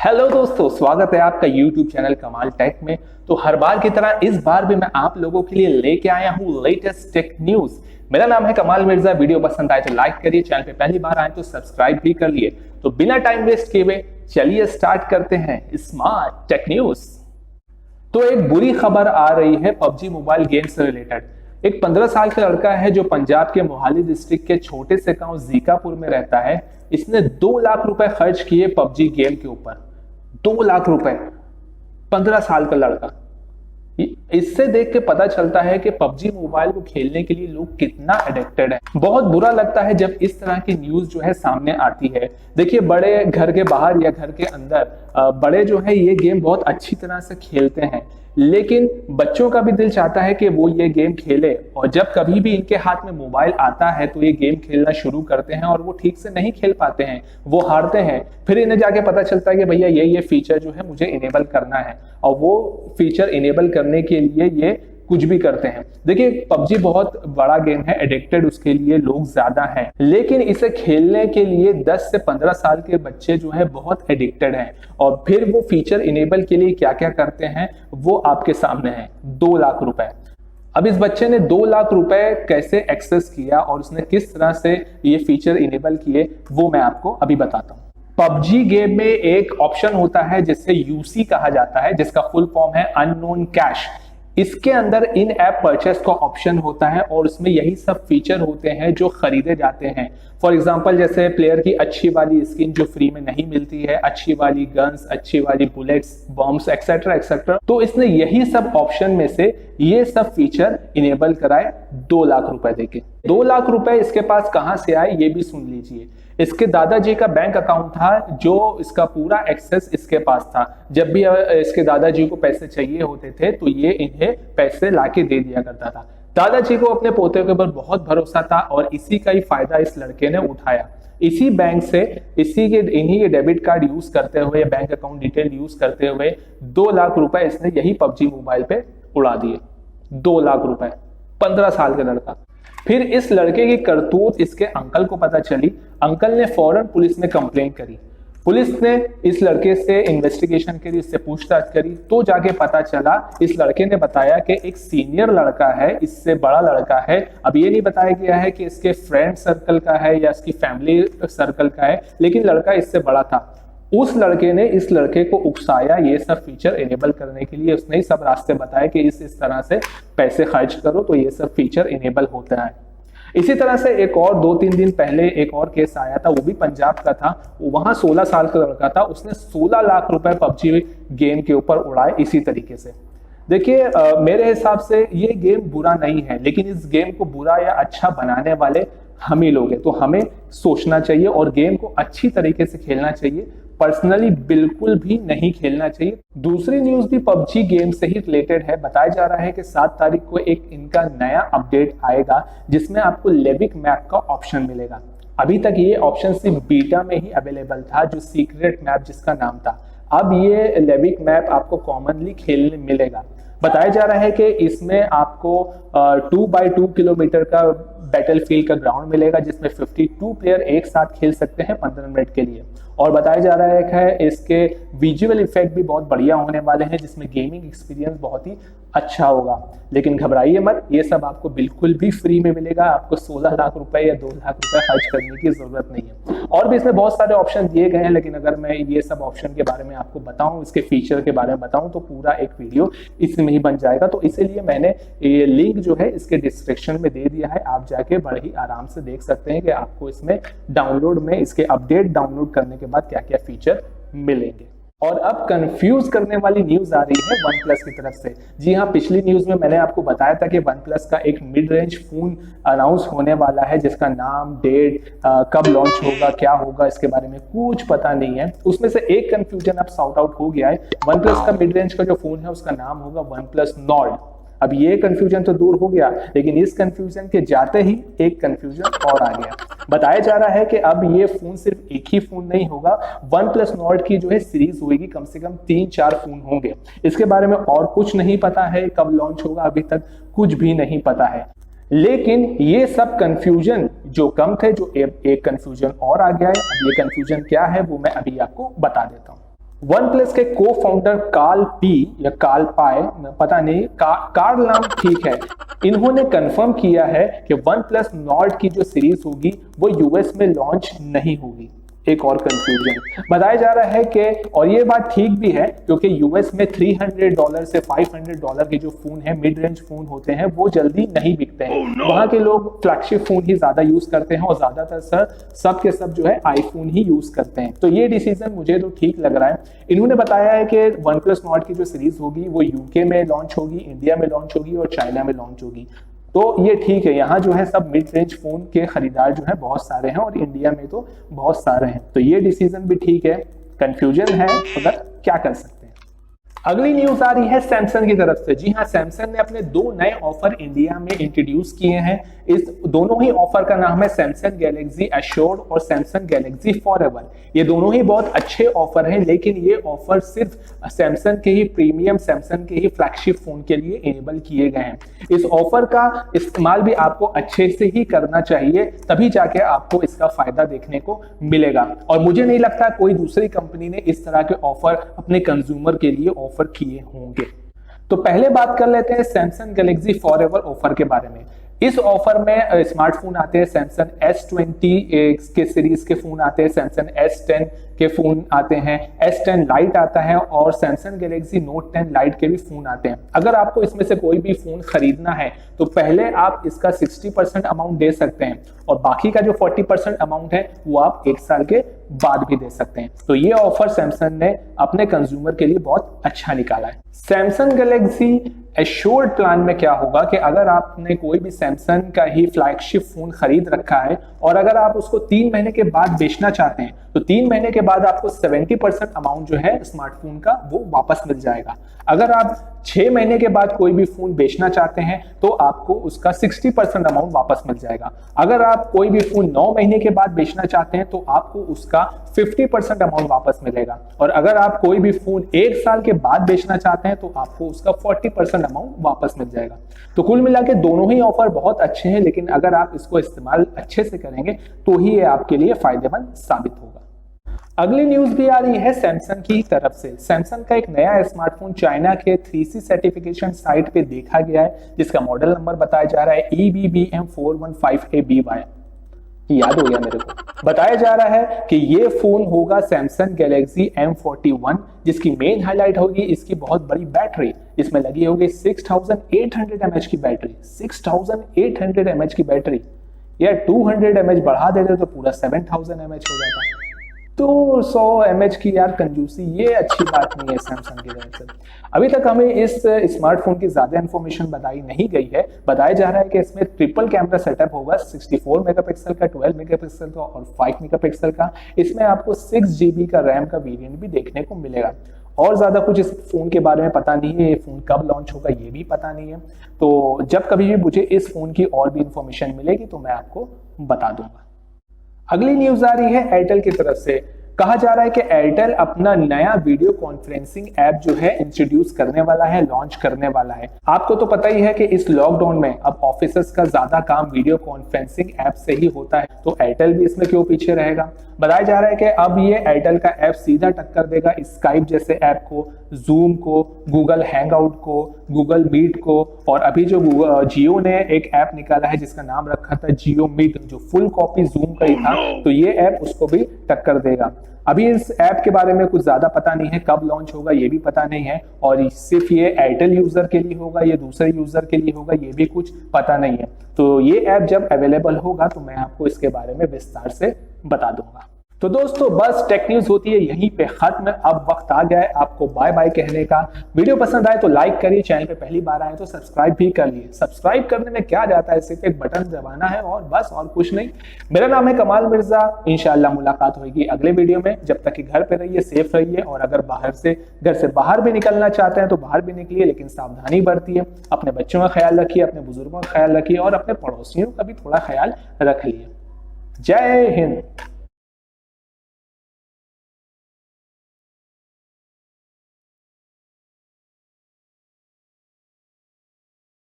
Hello दोस्तों, स्वागत है आपका YouTube चैनल कमाल टेक में। तो हर बार की तरह इस बार भी मैं आप लोगों के लिए लेके आया हूँ लेटेस्ट टेक न्यूज। मेरा नाम है कमाल मिर्जा। वीडियो पसंद आए तो लाइक करिए, चैनल पे पहली बार आए तो सब्सक्राइब भी कर लिए। तो बिना टाइम वेस्ट किए हुए चलिए स्टार्ट करते हैं स्मार्ट टेक न्यूज। तो एक बुरी खबर आ रही है पबजी मोबाइल गेम से रिलेटेड। एक 15 साल का लड़का है जो पंजाब के मोहाली डिस्ट्रिक्ट के छोटे से गांव जीकापुर में रहता है। इसने 2 लाख रुपए खर्च किए पबजी गेम के ऊपर। 2 लाख रुपए, 15 साल का लड़का। इससे देख के पता चलता है कि पबजी मोबाइल को खेलने के लिए लोग कितना एडिक्टेड है। बहुत बुरा लगता है जब इस तरह की न्यूज जो है सामने आती है। देखिए, बड़े घर के बाहर या घर के अंदर बड़े जो है ये गेम बहुत अच्छी तरह से खेलते हैं, लेकिन बच्चों का भी दिल चाहता है कि वो ये गेम खेले। और जब कभी भी इनके हाथ में मोबाइल आता है तो ये गेम खेलना शुरू करते हैं और वो ठीक से नहीं खेल पाते हैं, वो हारते हैं। फिर इन्हें जाके पता चलता है कि भैया ये फीचर जो है मुझे इनेबल करना है, और वो फीचर इनेबल करने के लिए ये कुछ भी करते हैं। देखिए, पबजी बहुत बड़ा गेम है, एडिक्टेड उसके लिए लोग ज्यादा हैं, लेकिन इसे खेलने के लिए 10 से 15 साल के बच्चे जो है बहुत एडिक्टेड हैं। और फिर वो फीचर इनेबल के लिए क्या क्या करते हैं वो आपके सामने है। 2 लाख रुपए। अब इस बच्चे ने 2 लाख रुपए कैसे एक्सेस किया और उसने किस तरह से ये फीचर इनेबल किए वो मैं आपको अभी बताता हूँ। पबजी गेम में एक ऑप्शन होता है जिसे यूसी कहा जाता है, जिसका फुल फॉर्म है अननोन कैश। इसके अंदर इन ऐप परचेस का ऑप्शन होता है और उसमें यही सब फीचर होते हैं जो खरीदे जाते हैं। फॉर एग्जांपल, जैसे प्लेयर की अच्छी वाली स्किन जो फ्री में नहीं मिलती है, अच्छी वाली गन्स, अच्छी वाली बुलेट्स, बॉम्ब्स, एक्सेट्रा एक्सेट्रा। तो इसने यही सब ऑप्शन में से ये सब फीचर इनेबल कराए 2 लाख रुपए देके। 2 लाख रुपए इसके पास कहां से आए ये भी सुन लीजिए। इसके दादाजी का बैंक अकाउंट था जो इसका पूरा एक्सेस इसके पास था। जब भी इसके दादाजी को पैसे चाहिए होते थे तो ये इन्हें पैसे लाके दे दिया करता था। दादाजी को अपने पोते के ऊपर बहुत भरोसा था और इसी का ही फायदा इस लड़के ने उठाया। इसी बैंक से इन्हीं के डेबिट कार्ड यूज करते हुए, बैंक अकाउंट डिटेल यूज करते हुए 2 लाख रुपए इसने यही पबजी मोबाइल पे उड़ा दिए। 2 लाख रुपए, 15 साल का लड़का। फिर इस लड़के की करतूत इसके अंकल को पता चली। अंकल ने फौरन पुलिस में कंप्लेंट करी। पुलिस ने इस लड़के से इन्वेस्टिगेशन करी, इससे पूछताछ करी, तो जाके पता चला इस लड़के ने बताया कि एक सीनियर लड़का है, इससे बड़ा लड़का है। अब ये नहीं बताया गया है कि इसके फ्रेंड सर्कल का है या इसकी फैमिली सर्कल का है, लेकिन लड़का इससे बड़ा था। उस लड़के ने इस लड़के को उकसाया ये सब फीचर इनेबल करने के लिए। उसने ही सब रास्ते बताए कि इस तरह से पैसे खर्च करो तो ये सब फीचर इनेबल होता है। इसी तरह से एक और 2-3 दिन पहले एक और केस आया था, वो भी पंजाब का था। वहां 16 साल का लड़का था, उसने 16 लाख रुपए पबजी गेम के ऊपर उड़ाए इसी तरीके से। देखिए, मेरे हिसाब से ये गेम बुरा नहीं है, लेकिन इस गेम को बुरा या अच्छा बनाने वाले हम ही लोग हैं। तो हमें सोचना चाहिए और गेम को अच्छी तरीके से खेलना चाहिए। पर्सनली बिल्कुल भी नहीं खेलना चाहिए। दूसरी न्यूज भी पबजी गेम से ही रिलेटेड है। बताया जा रहा है कि 7 तारीख को एक इनका नया अपडेट आएगा जिसमें आपको लेविक मैप का ऑप्शन मिलेगा। अभी तक ये ऑप्शन सिर्फ बीटा में ही अवेलेबल था, जो सीक्रेट मैप जिसका नाम था। अब ये लेविक मैप आपको कॉमनली खेलने मिलेगा। बताया जा रहा है कि इसमें आपको 2x2 किलोमीटर का बैटलफील्ड का ग्राउंड मिलेगा जिसमें 52 प्लेयर एक साथ खेल सकते हैं 15 मिनट के लिए। और बताया जा रहा है कि इसके विजुअल इफेक्ट भी बहुत बढ़िया होने वाले हैं, जिसमें गेमिंग एक्सपीरियंस बहुत ही अच्छा होगा। लेकिन घबराइए मत, ये सब आपको बिल्कुल भी फ्री में मिलेगा। आपको 16 लाख रुपए या 2 लाख रुपए खर्च करने की जरूरत नहीं है। और भी इसमें बहुत सारे ऑप्शन दिए गए हैं, लेकिन अगर मैं ये सब ऑप्शन के बारे में आपको बताऊं, इसके फीचर के बारे में बताऊं, तो पूरा एक वीडियो इसमें ही बन जाएगा। तो इसीलिए मैंने ये लिंक जो है इसके डिस्क्रिप्शन में दे दिया है। आप जाके बड़े ही आराम से देख सकते हैं कि आपको इसमें डाउनलोड में इसके अपडेट डाउनलोड करने के बाद क्या क्या फीचर मिलेंगे। और अब कंफ्यूज करने वाली न्यूज आ रही है OnePlus की तरफ से। जी हाँ, पिछली न्यूज में मैंने आपको बताया था कि OnePlus का एक मिड रेंज फोन अनाउंस होने वाला है, जिसका नाम, डेट, कब लॉन्च होगा, क्या होगा, इसके बारे में कुछ पता नहीं है। उसमें से एक कंफ्यूजन अब सॉर्ट आउट हो गया है। OnePlus का मिड रेंज का जो फोन है उसका नाम होगा OnePlus Nord। अब ये कंफ्यूजन तो दूर हो गया, लेकिन इस कंफ्यूजन के जाते ही एक कंफ्यूजन और आ गया। बताया जा रहा है कि अब ये फोन सिर्फ एक ही फोन नहीं होगा, OnePlus Nord की जो है सीरीज होगी, कम से कम 3-4 फोन होंगे। इसके बारे में और कुछ नहीं पता है, कब लॉन्च होगा अभी तक कुछ भी नहीं पता है। लेकिन ये सब कंफ्यूजन जो कम थे, जो एक कंफ्यूजन और आ गया है। अब ये कंफ्यूजन क्या है वो मैं अभी आपको बता देता हूँ। वन प्लस के को फाउंडर कार्ल पी या कार्ल पाए, पता नहीं, कार्ल नाम ठीक है, इन्होंने कंफर्म किया है कि वन प्लस नॉर्ड की जो सीरीज होगी वो यूएस में लॉन्च नहीं होगी। एक और कंफ्यूजन बताया जा रहा है कि, और ये बात ठीक भी है, क्योंकि यूएस में $300 से $500 के जो फोन है, मिड रेंज फोन होते हैं, वो जल्दी नहीं बिकते हैं। वहां के लोग फ्लैगशिप फोन ही ज्यादा यूज करते हैं और ज्यादातर सब के सब जो है आईफोन ही यूज करते हैं। तो ये डिसीजन मुझे तो ठीक लग रहा है। इन्होंने बताया है कि वन प्लस नॉर्ड की जो सीरीज होगी वो यूके में लॉन्च होगी, इंडिया में लॉन्च होगी और चाइना में लॉन्च होगी। तो ये ठीक है, यहाँ जो है सब मिड रेंज फोन के खरीदार जो है बहुत सारे हैं और इंडिया में तो बहुत सारे हैं। तो ये डिसीजन भी ठीक है, कंफ्यूजन है, मगर क्या कर सकते हैं। अगली न्यूज आ रही है सैमसंग की तरफ से। जी हाँ, सैमसंग ने अपने 2 नए ऑफर इंडिया में इंट्रोड्यूस किए हैं। इस दोनों ही ऑफर का नाम है सैमसंग गैलेक्सी एश्योर्ड और सैमसंग गैलेक्सी फॉरएवर। ये दोनों ही बहुत अच्छे ऑफर हैं, लेकिन ये ऑफर सिर्फ सैमसंग के ही प्रीमियम, सैमसंग के ही फ्लैगशिप फोन के लिए इनेबल किए गए हैं। इस ऑफर का इस्तेमाल भी आपको अच्छे से ही करना चाहिए, तभी जाके आपको इसका फायदा देखने को मिलेगा। और मुझे नहीं लगता कोई दूसरी कंपनी ने इस तरह के ऑफर अपने कंज्यूमर के लिए ऑफर किए होंगे। तो पहले बात कर लेते हैं सैमसंग गैलेक्सी फॉरएवर ऑफर के बारे में। इस ऑफर में स्मार्टफोन आते हैं, सैमसंग S20 के सीरीज के फोन आते हैं, सैमसंग S10 के फोन आते हैं, S10 लाइट आता है और सैमसंग गैलेक्सी नोट 10 लाइट के भी फोन आते हैं। अगर आपको इसमें से कोई भी फोन खरीदना है तो पहले आप इसका 60% अमाउंट दे सकते हैं और बाकी का जो 40% अमाउंट है वो आप 1 साल के बाद भी दे सकते हैं। तो ये ऑफर सैमसंग ने अपने कंज्यूमर के लिए बहुत अच्छा निकाला है। सैमसंग गैलेक्सी एश्योर्ड प्लान में क्या होगा कि अगर आपने कोई भी सैमसंग का ही फ्लैगशिप फोन खरीद रखा है और अगर आप उसको 3 महीने के बाद बेचना चाहते हैं तो 3 महीने के बाद आपको 70% अमाउंट जो है स्मार्टफोन का वो वापस मिल जाएगा। अगर आप 6 महीने के बाद कोई भी फोन बेचना चाहते हैं तो आपको उसका 60% अमाउंट वापस मिल जाएगा। अगर आप कोई भी फोन 9 महीने के बाद बेचना चाहते हैं तो आपको उसका 50% अमाउंट वापस मिलेगा। और अगर आप कोई भी फोन 1 साल के बाद बेचना चाहते हैं तो आपको उसका 40% अमाउंट वापस मिल जाएगा। तो कुल मिला के दोनों ही ऑफर बहुत अच्छे हैं, लेकिन अगर आप इसको इस्तेमाल अच्छे से करेंगे तो ही ये आपके लिए फायदेमंद साबित होगा। अगली न्यूज भी आ रही है सैमसंग की तरफ से। सैमसंग का एक नया स्मार्टफोन चाइना के 3C सर्टिफिकेशन साइट पे देखा गया है, जिसका मॉडल नंबर बताया जा रहा है EBBM415ABY। याद हो गया मेरे को। बताया जा रहा है कि ये फोन होगा सैमसंग गैलेक्सी M41, जिसकी मेन हाईलाइट होगी इसकी बहुत बड़ी बैटरी। इसमें लगी होगी 6800 mAh की बैटरी। 6800 mAh की बैटरी, यार 200 mAh बढ़ा देते तो पूरा 7000 mAh हो जाता। तो 100 mAh की यार कंजूसी, ये अच्छी बात नहीं है सैमसंग की तरफ से। अभी तक हमें इस स्मार्टफोन की ज्यादा इंफॉर्मेशन बताई नहीं गई है। बताया जा रहा है कि इसमें ट्रिपल कैमरा सेटअप होगा, 64 मेगापिक्सल का, 12 मेगापिक्सल का और 5 मेगापिक्सल का। इसमें आपको 6 GB का रैम का वेरिएंट भी देखने को मिलेगा। और ज्यादा कुछ इस फोन के बारे में पता नहीं है, ये फोन कब लॉन्च होगा ये भी पता नहीं है। तो जब कभी भी मुझे इस फोन की और भी इंफॉर्मेशन मिलेगी तो मैं आपको बता दूंगा। अगली न्यूज आ रही है एयरटेल की तरफ से। कहा जा रहा है कि एयरटेल अपना नया वीडियो कॉन्फ्रेंसिंग ऐप जो है इंट्रोड्यूस करने वाला है, लॉन्च करने वाला है। आपको तो पता ही है कि इस लॉकडाउन में अब ऑफिसर्स का ज्यादा काम वीडियो कॉन्फ्रेंसिंग ऐप से ही होता है, तो एयरटेल भी इसमें क्यों पीछे रहेगा। बताया जा रहा है कि अब ये एयरटेल का ऐप सीधा टक्कर देगा स्काइप जैसे ऐप को, जूम को, गूगल हैंगआउट को, गूगल मीट को, और अभी जो जियो ने एक ऐप निकाला है जिसका नाम रखा था जियो मीट, जो फुल कॉपी जूम का ही था, तो ये ऐप उसको भी टक्कर देगा। अभी इस ऐप के बारे में कुछ ज्यादा पता नहीं है, कब लॉन्च होगा ये भी पता नहीं है, और सिर्फ ये एयरटेल यूजर के लिए होगा या दूसरे यूजर के लिए होगा ये भी कुछ पता नहीं है। तो ये ऐप जब अवेलेबल होगा तो मैं आपको इसके बारे में विस्तार से बता दूंगा। तो दोस्तों बस टेक न्यूज होती है यहीं पे खत्म। अब वक्त आ गया है आपको बाय बाय कहने का। वीडियो पसंद आए तो लाइक करिए, चैनल पे पहली बार आए तो सब्सक्राइब भी कर लिए। सब्सक्राइब करने में क्या जाता है, सिर्फ एक बटन दबाना है और बस, और कुछ नहीं। मेरा नाम है कमाल मिर्जा। इंशाल्लाह मुलाकात होगी अगले वीडियो में। जब तक कि घर पे रहिए, सेफ रहिए, और अगर घर से बाहर भी निकलना चाहते हैं तो बाहर भी निकलिए, लेकिन सावधानी बरतिए। अपने बच्चों का ख्याल रखिए, अपने बुजुर्गों का ख्याल रखिए और अपने पड़ोसियों का भी थोड़ा ख्याल रख लिए। जय हिंद।